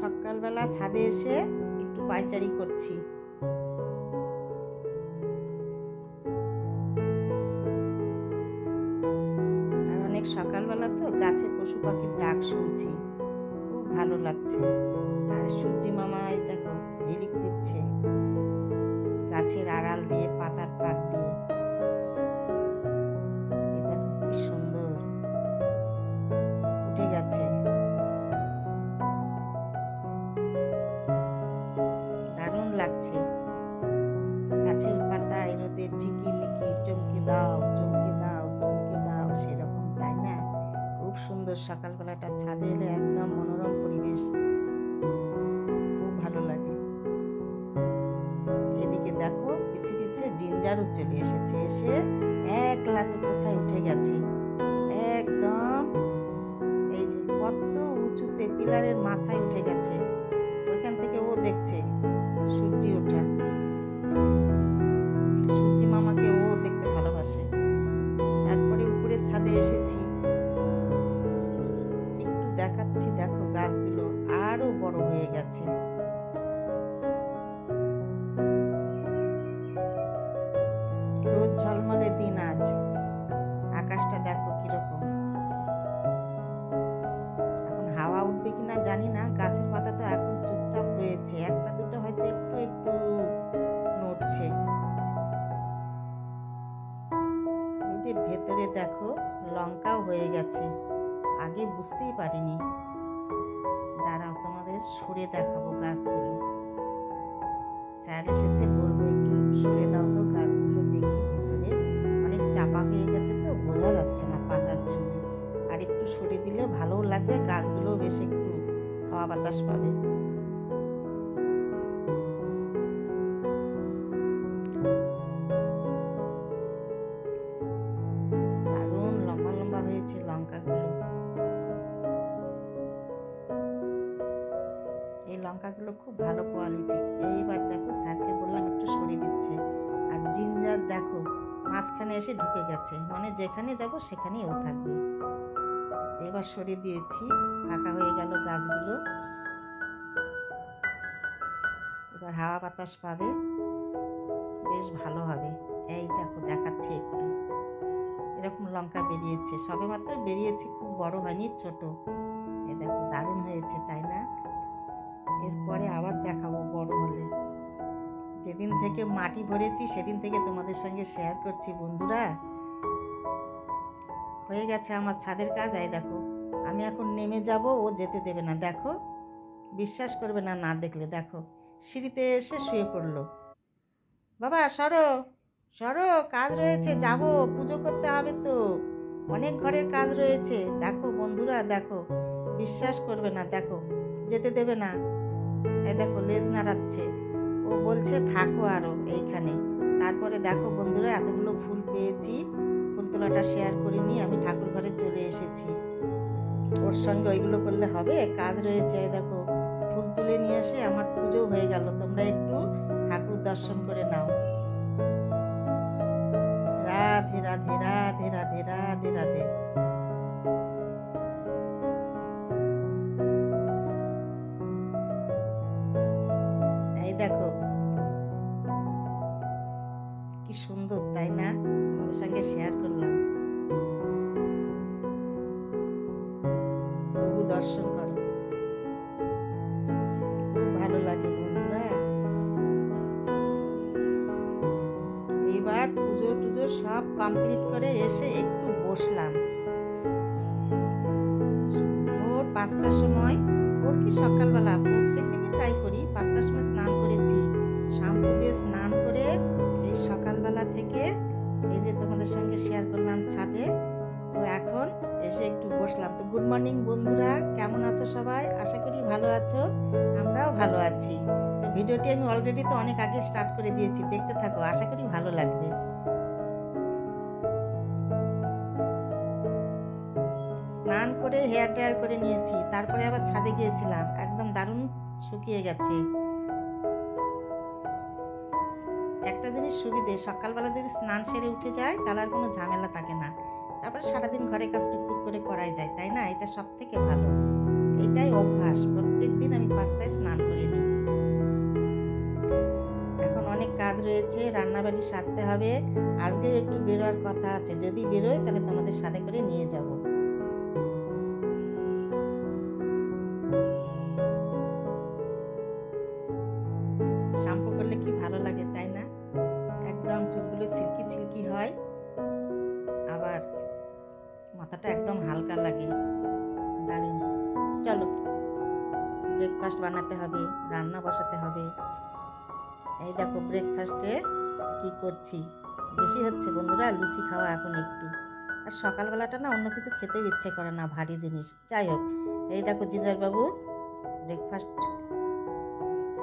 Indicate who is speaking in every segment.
Speaker 1: সকালবেলা ছাদে এসে একটু পায়চারি করছি। আর অনেক সকালবেলা তো গাছে পশু পাখির ডাক শুনছি, খুব ভালো লাগছে। আর সূর্যি মামা এই দেখো ঝিলিক দিচ্ছে গাছের আড়াল দিয়ে, পাতার ফাঁক দিয়ে। এই দেখো কি সুন্দর উঠে গেছে, দারুণ লাগছে। গাছের পাতায় রোদের ঝিকিমিকি, চমকে দাও চমকে দাও চমকে দাও, সেরকম তাই না? খুব সুন্দর সকালবেলাটা ছাদে এলে একদম মনোরম পরিবেশ, খুব ভালো লাগে। এদিকে দেখো পিছে পিছে জিঞ্জারও চলে এসেছে, এসে এক লাফে কোথায় উঠে গেছে একদম, এই যে কত উঁচুতে পিলারের মাথায় উঠে গেছে। ওইখান থেকে ও দেখছে সূর্যি ওঠা, সূর্যি মামাকে ও দেখতে ভালোবাসে। তারপরে উপরের ছাদে এসেছি, একটু দেখাচ্ছি। দেখো গাছগুলো আরো বড় হয়ে গেছে। রোদ ঝলমলে দিন আজ, আকাশটা দেখো কিরকম। এখন হাওয়া উঠবে কিনা জানি না, গাছের পাতা তো এখন চুপচাপ রয়েছে, একটা দুটো হয়তো একটু একটু নড়ছে। এই যে ভেতরে দেখো লঙ্কাও হয়ে গেছে, আগে বুঝতেই পারিনি। দাঁড়াও তোমাদের সরে দেখাবো গাছগুলো। স্যার এসেছে, বলবো একটু সরে দাও তো গাছগুলো দেখি। ভেতরে অনেক চাপা হয়ে গেছে তো বোঝা যাচ্ছে না পাতার জন্য, আর একটু সরে দিলে ভালোও লাগবে, গাছগুলো বেশ একটু হাওয়া বাতাস পাবে। দারুণ লম্বা লম্বা হয়েছে লঙ্কাগুলো। এই লঙ্কাগুলো খুব ভালো কোয়ালিটি। এইবার দেখো স্যারকে বললাম একটু সরিয়ে দিচ্ছে। আর জিঞ্জার দেখো মাঝখানে এসে ঢুকে গেছে, মানে যেখানে যাব সেখানেই ও থাকবে। এবার সরিয়ে দিয়েছি, ফাঁকা হয়ে গেল গাছগুলো। এবার হাওয়া বাতাস পাবে, বেশ ভালো হবে। এই দেখো দেখাচ্ছি একটু, এরকম লঙ্কা বেরিয়েছে, সবে মাত্র বেরিয়েছে, খুব বড় হয়নি, ছোট। এই দেখো দারুণ হয়েছে তাই না? এরপরে আবার দেখাবো বড় হলে। যেদিন থেকে মাটি ভরেছি সেদিন থেকে তোমাদের সঙ্গে শেয়ার করছি বন্ধুরা। হয়ে গেছে আমার ছাদের কাজ। এই দেখো আমি এখন নেমে যাব, ও যেতে দেবে না। দেখো বিশ্বাস করবে না না দেখলে। দেখো সিঁড়িতে এসে শুয়ে পড়লো। বাবা সরো সরো, কাজ রয়েছে, যাব, পুজো করতে হবে তো, অনেক ঘরের কাজ রয়েছে। দেখো বন্ধুরা দেখো, বিশ্বাস করবে না, দেখো যেতে দেবে না। এই দেখো লেজ নাড়াচ্ছে, ও বলছে থাকো আরো এইখানে। তারপরে দেখো বন্ধুরা এতগুলো ফুল পেয়েছি, ফুল তোলাটা শেয়ার করিনি, আমি ঠাকুর ঘরে চলে এসেছি। ওর সঙ্গে ওইগুলো করলে হবে, কাজ রয়েছে। দেখো ফুল তুলে নিয়ে এসে আমার পুজো হয়ে গেল। তোমরা একটু ঠাকুর দর্শন করে নাও। রাধে রাধে রাধে রাধে রাধে রাধে। এই দেখো কি সুন্দর তাই না? তোমাদের সঙ্গে শেয়ার করলাম। প্রভু দর্শন করো, খুব ভালো লাগে বন্ধুরা। এবার পুজো টুজো সব কমপ্লিট করে এসে একটু বসলাম। ভোর 5টার সময়, ভোর কি সকালবেলা, প্রত্যেক দিনই তাই করি, 5টার সময় স্নান করেছি। শ্যাম্পু দিয়ে স্নান করে এই সকালবেলা থেকে এই যে তোমাদের সঙ্গে শেয়ার করলাম ছাদে। তো এখন এসে একটু বসলাম। তো গুড মর্নিং বন্ধুরা, কেমন আছো সবাই? আশা করি ভালো আছো, আমরাও ভালো আছি। তো ভিডিওটি আমি অলরেডি তো অনেক আগে স্টার্ট করে দিয়েছি, দেখতে থাকো, আশা করি ভালো লাগবে। স্নান করে হেয়ার ড্রায়ার করে নিয়েছি, তারপরে আবার ছাদে গিয়েছিলাম, একদম দারুণ শুকিয়ে গেছে। একটা জিনিস সুবিধে, সকালবেলা যদি স্নান সেরে উঠে যায় তাহলে আর কোনো ঝামেলা থাকে না, তারপরে সারাদিন ঘরের কাজ টুকটুক করে করাই যায় তাই না? এটা সব থেকে ভালো। এটাই অভ্যাস, প্রত্যেক দিন আমি 5টায় স্নান করে নিই। এখন অনেক কাজ রয়েছে, রান্নাবাড়ি সারতে হবে। আজকেও একটু বেরোয়ার কথা আছে, যদি বেরোয় তাহলে তোমাদের সাথে করে নিয়ে যাব। শ্যাম্পু করলে কি ভালো লাগে তাই না? একদম চুলগুলো সিল্কি সিল্কি হয়, আবার মাথাটা একদম হালকা লাগে, দারুণ। চলো, ব্রেকফাস্ট বানাতে হবে, রান্না বসাতে হবে। এই দেখো ব্রেকফাস্টে কি করছি, বেশি হচ্ছে বন্ধুরা লুচি খাওয়া এখন একটু। আর সকালবেলাটা না অন্য কিছু খেতেও ইচ্ছে করে না, ভারী জিনিস। যাই হোক, এই দেখো জিঞ্জারবাবু ব্রেকফাস্ট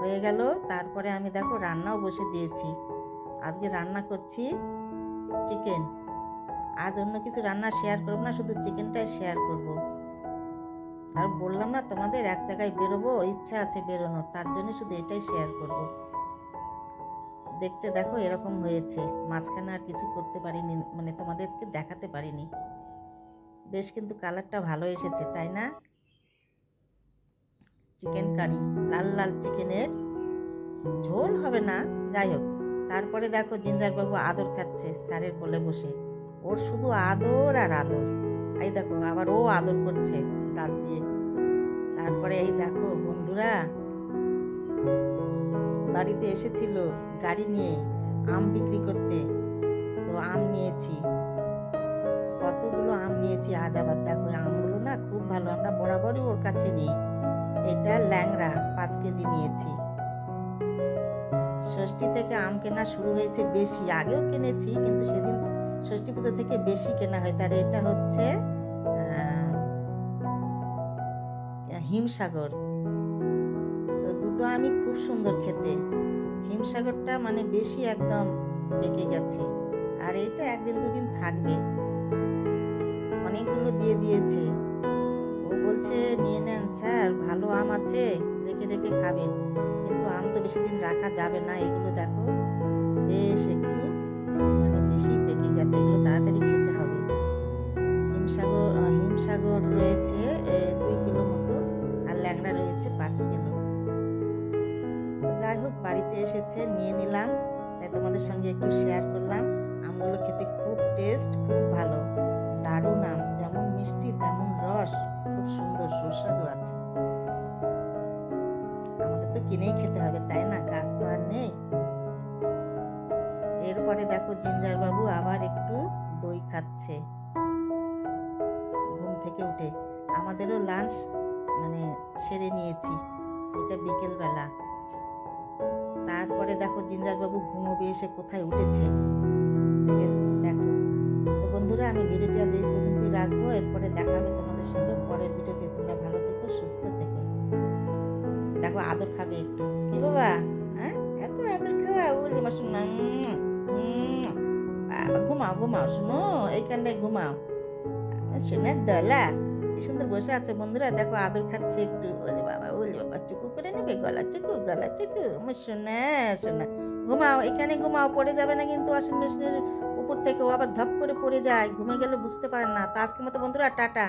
Speaker 1: হয়ে গেল। তারপরে আমি দেখো রান্নাও বসে দিয়েছি। আজকে রান্না করছি চিকেন। আজ অন্য কিছু রান্না শেয়ার করবো না, শুধু চিকেনটাই শেয়ার করব। আর বললাম না তোমাদের এক জায়গায় বেরোবো, ইচ্ছা আছে বেরোনোর, তার জন্য শুধু এটাই শেয়ার করব। দেখতে দেখো এরকম হয়েছে, মাঝখানে আর কিছু করতে পারিনি, মানে তোমাদেরকে দেখাতে পারিনি। বেশ কিন্তু কালারটা ভালো এসেছে তাই না? চিকেন কারি, লাল লাল চিকেনের ঝোল হবে না, যাই হোক। তারপরে দেখো জিঞ্জারবাবু আদর খাচ্ছে স্যারের কোলে বসে, ওর শুধু আদর আর আদর। এই দেখো আবার ও আদর করছে দাঁত দিয়ে। তারপরে এই দেখো বন্ধুরা বাড়িতে এসেছিল গাড়ি নিয়ে আম বিক্রি করতে, তো আম নিয়েছি, কতগুলো আম নিয়েছি। আজ আবার দেখো আমগুলো না খুব ভালো, আমরা বরাবরই ওর কাছে নিই। এটা ল্যাংড়া 5 কেজি নিয়েছি। ষষ্ঠী থেকে আম কেনা শুরু হয়েছে বেশি, আগেও কিনেছি কিন্তু সেদিন ষষ্ঠী পুজো থেকে বেশি কেনা হয়েছে। আর এটা হচ্ছে হিমসাগর, তো দুটো আমি খুব সুন্দর খেতে। হিমসাগরটা মানে বেশি একদম পেকে গেছে, আর এটা 1 দিন 2 দিন থাকবে। অনেকগুলো দিয়ে দিয়েছে, ও বলছে নিয়ে নেন স্যার, ভালো আম আছে, রেখে রেখে খাবেন। কিন্তু আম তো বেশি দিন রাখা যাবে না। এগুলো দেখো বেশ একটু মানে বেশি পেকে গেছে, এগুলো তাড়াতাড়ি খেতে হবে। হিমসাগর রয়েছে 2 কিলো মতো, আর ল্যাংড়া রয়েছে 5 কিলো। তো যাই হোক, বাড়িতে এসেছে নিয়ে নিলাম, তাই তোমাদের সঙ্গে একটু শেয়ার করলাম। আমগুলো খেতে খুব টেস্ট, খুব ভালো, দারুণ আম, যেমন মিষ্টি তেমন রস, খুব সুন্দর, সুস্বাদু আছে। আমাদের তো কিনেই খেতে হবে তাই না, গাছ তো আর নেই। এরপরে দেখো জিঞ্জারবাবু আবার একটু দই খাচ্ছে ঘুম থেকে উঠে। আমাদেরও লাঞ্চ মানে সেরে নিয়েছি, এটা বিকেলবেলা। তারপরে দেখো জিঞ্জারবাবু ঘুমোবে এসে কোথায় উঠেছে দেখো। তো বন্ধুরা আমি ভিডিওটি আজ এই পর্যন্তই রাখবো, এরপরে দেখা হবে তোমাদের সঙ্গে পরের ভিডিওতে। তোমরা ভালো থেকো, সুস্থ থেকো। দেখো আদর খাবে একটু, কি বাবা, হ্যাঁ এত আদর খাওয়া, ওই যে শোনা। ঘুমাও ঘুমাও, শোনো এইখানটায় ঘুমাও, শোনার দলা কি সুন্দর বসে আছে। বন্ধুরা দেখো আদর খাচ্ছে একটু, ওলে বাবা ওলে বাবা, চুকু করে নেবে, গলা চুকু গলা চুকু, আমার শোনা শোনা। ঘুমাও, এখানে ঘুমাও, পড়ে যাবে না কিন্তু ওয়াশিং মেশিনের উপর থেকে, ও আবার ধপ করে পড়ে যায়, ঘুমে গেলে বুঝতে পারেন না। তো আজকের মতো বন্ধুরা টাটা।